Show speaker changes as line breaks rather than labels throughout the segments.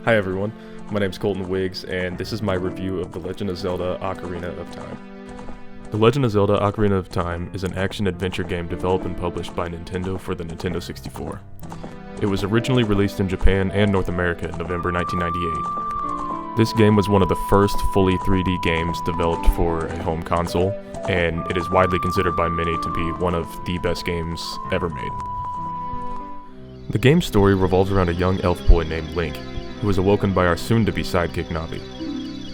Hi everyone, my name is Colton Wiggs, and this is my review of The Legend of Zelda: Ocarina of Time. The Legend of Zelda: Ocarina of Time is an action-adventure game developed and published by Nintendo for the Nintendo 64. It was originally released in Japan and North America in November 1998. This game was one of the first fully 3D games developed for a home console, and it is widely considered by many to be one of the best games ever made. The game's story revolves around a young elf boy named Link, who is awoken by our soon-to-be sidekick Navi.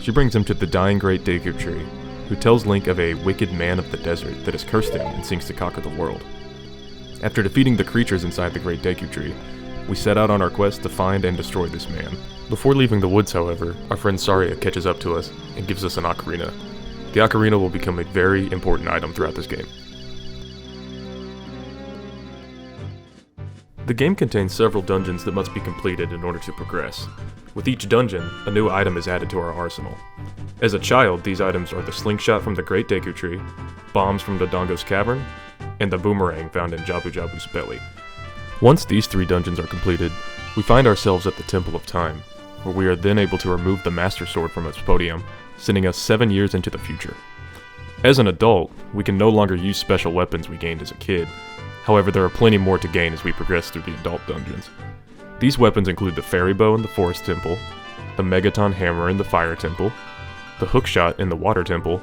She brings him to the dying Great Deku Tree, who tells Link of a wicked man of the desert that has cursed him and seeks to conquer the world. After defeating the creatures inside the Great Deku Tree, we set out on our quest to find and destroy this man. Before leaving the woods, however, our friend Saria catches up to us and gives us an ocarina. The ocarina will become a very important item throughout this game. The game contains several dungeons that must be completed in order to progress. With each dungeon, a new item is added to our arsenal. As a child, these items are the slingshot from the Great Deku Tree, bombs from Dodongo's Cavern, and the boomerang found in Jabu Jabu's belly. Once these 3 dungeons are completed, we find ourselves at the Temple of Time, where we are then able to remove the Master Sword from its podium, sending us 7 years into the future. As an adult, we can no longer use special weapons we gained as a kid. However, there are plenty more to gain as we progress through the adult dungeons. These weapons include the Fairy Bow in the Forest Temple, the Megaton Hammer in the Fire Temple, the Hookshot in the Water Temple,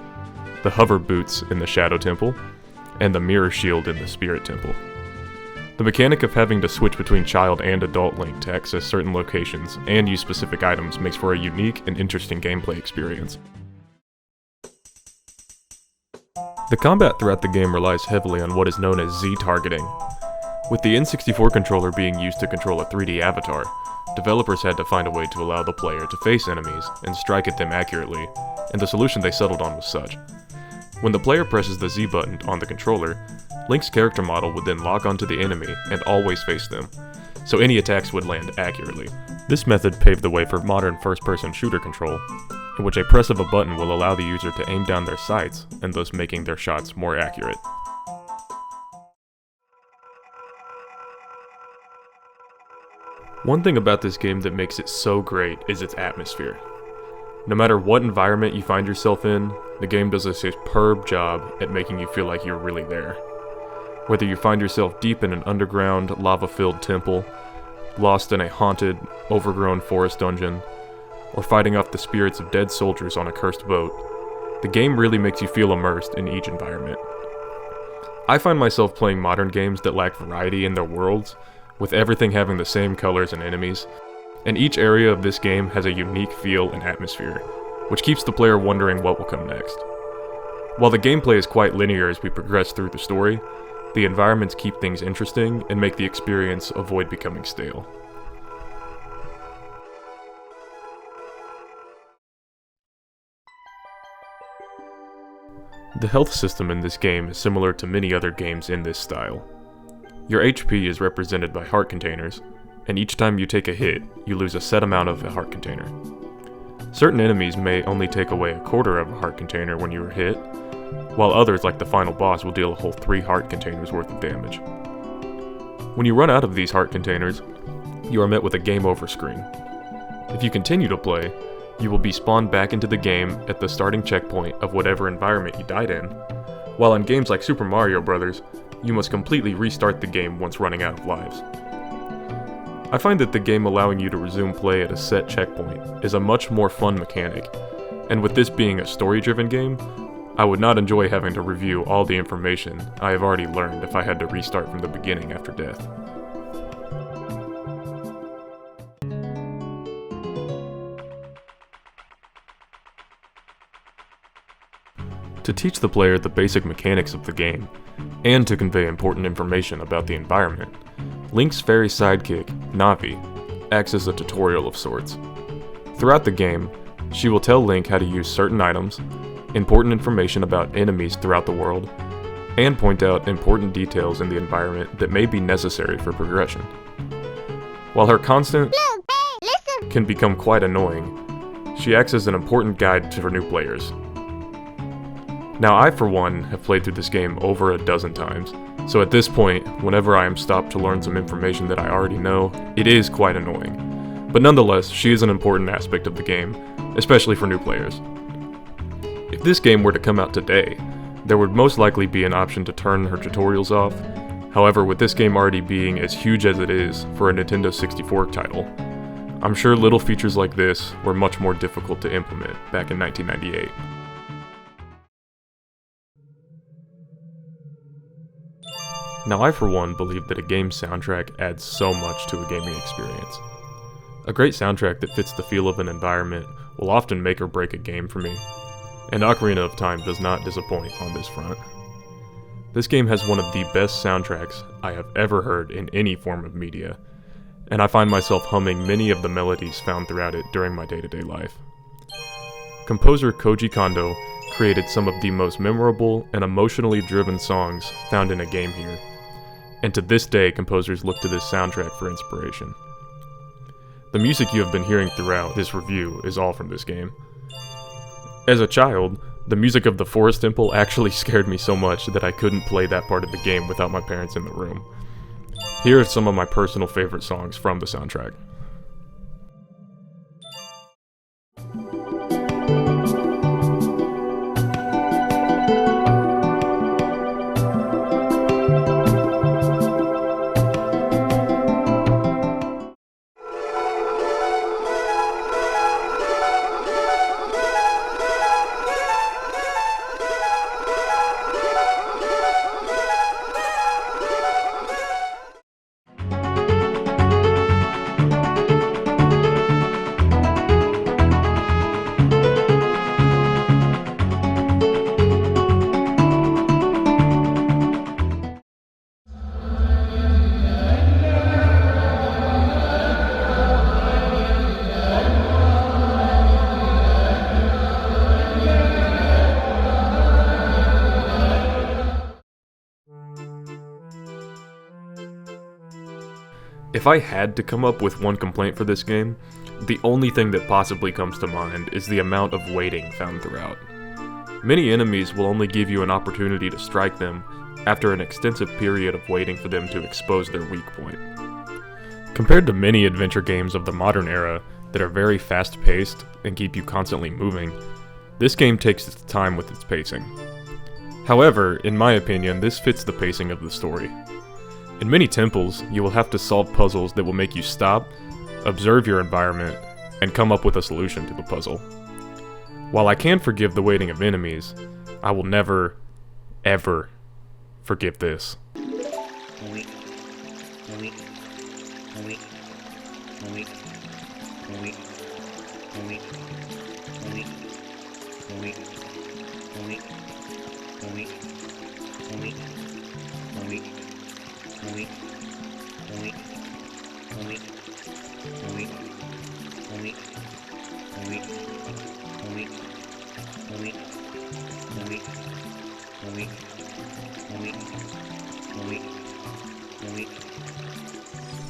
the Hover Boots in the Shadow Temple, and the Mirror Shield in the Spirit Temple. The mechanic of having to switch between child and adult Link to access certain locations and use specific items makes for a unique and interesting gameplay experience. The combat throughout the game relies heavily on what is known as Z-targeting. With the N64 controller being used to control a 3D avatar, developers had to find a way to allow the player to face enemies and strike at them accurately, and the solution they settled on was such. When the player presses the Z button on the controller, Link's character model would then lock onto the enemy and always face them, so any attacks would land accurately. This method paved the way for modern first-person shooter control, in which a press of a button will allow the user to aim down their sights, and thus making their shots more accurate. One thing about this game that makes it so great is its atmosphere. No matter what environment you find yourself in, the game does a superb job at making you feel like you're really there. Whether you find yourself deep in an underground, lava-filled temple, lost in a haunted, overgrown forest dungeon, or fighting off the spirits of dead soldiers on a cursed boat, the game really makes you feel immersed in each environment. I find myself playing modern games that lack variety in their worlds, with everything having the same colors and enemies, and each area of this game has a unique feel and atmosphere, which keeps the player wondering what will come next. While the gameplay is quite linear as we progress through the story, the environments keep things interesting and make the experience avoid becoming stale. The health system in this game is similar to many other games in this style. Your HP is represented by heart containers, and each time you take a hit, you lose a set amount of a heart container. Certain enemies may only take away a quarter of a heart container when you are hit, while others, like the final boss, will deal a whole 3 heart containers worth of damage. When you run out of these heart containers, you are met with a game over screen. If you continue to play, you will be spawned back into the game at the starting checkpoint of whatever environment you died in, while in games like Super Mario Bros., you must completely restart the game once running out of lives. I find that the game allowing you to resume play at a set checkpoint is a much more fun mechanic, and with this being a story-driven game, I would not enjoy having to review all the information I have already learned if I had to restart from the beginning after death. To teach the player the basic mechanics of the game, and to convey important information about the environment, Link's fairy sidekick, Navi, acts as a tutorial of sorts. Throughout the game, she will tell Link how to use certain items, important information about enemies throughout the world, and point out important details in the environment that may be necessary for progression. While her constant can become quite annoying, she acts as an important guide for new players. Now I, for one, have played through this game over a dozen times, so at this point, whenever I am stopped to learn some information that I already know, it is quite annoying. But nonetheless, she is an important aspect of the game, especially for new players. If this game were to come out today, there would most likely be an option to turn her tutorials off. However, with this game already being as huge as it is for a Nintendo 64 title, I'm sure little features like this were much more difficult to implement back in 1998. Now I for one believe that a game's soundtrack adds so much to a gaming experience. A great soundtrack that fits the feel of an environment will often make or break a game for me, and Ocarina of Time does not disappoint on this front. This game has one of the best soundtracks I have ever heard in any form of media, and I find myself humming many of the melodies found throughout it during my day-to-day life. Composer Koji Kondo created some of the most memorable and emotionally driven songs found in a game here, and to this day composers look to this soundtrack for inspiration. The music you have been hearing throughout this review is all from this game. As a child, the music of the Forest Temple actually scared me so much that I couldn't play that part of the game without my parents in the room. Here are some of my personal favorite songs from the soundtrack. If I had to come up with one complaint for this game, the only thing that possibly comes to mind is the amount of waiting found throughout. Many enemies will only give you an opportunity to strike them after an extensive period of waiting for them to expose their weak point. Compared to many adventure games of the modern era that are very fast-paced and keep you constantly moving, this game takes its time with its pacing. However, in my opinion, this fits the pacing of the story. In many temples, you will have to solve puzzles that will make you stop, observe your environment, and come up with a solution to the puzzle. While I can forgive the waiting of enemies, I will never, ever forgive this.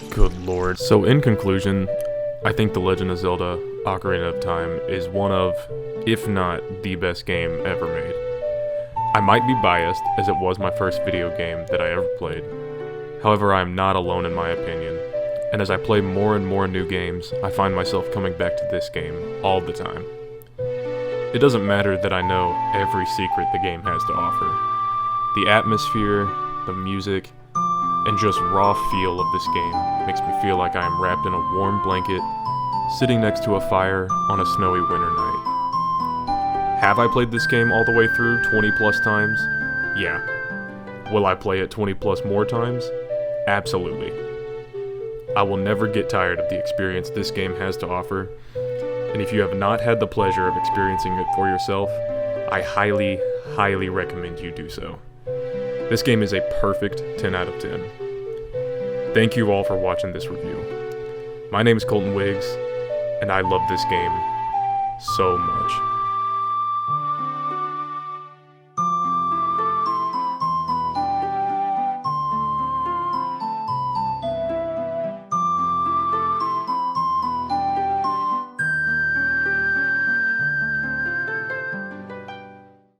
Good lord. So in conclusion, I think The Legend of Zelda Ocarina of Time is one of, if not the best game ever made. I might be biased, as it was my first video game that I ever played. However, I am not alone in my opinion, and as I play more and more new games, I find myself coming back to this game all the time. It doesn't matter that I know every secret the game has to offer. The atmosphere, the music, and just raw feel of this game makes me feel like I am wrapped in a warm blanket, sitting next to a fire on a snowy winter night. Have I played this game all the way through 20 plus times? Yeah. Will I play it 20 plus more times? Absolutely. I will never get tired of the experience this game has to offer, and if you have not had the pleasure of experiencing it for yourself, I highly, highly recommend you do so. This game is a perfect 10 out of 10. Thank you all for watching this review. My name is Colton Wiggs, and I love this game so much.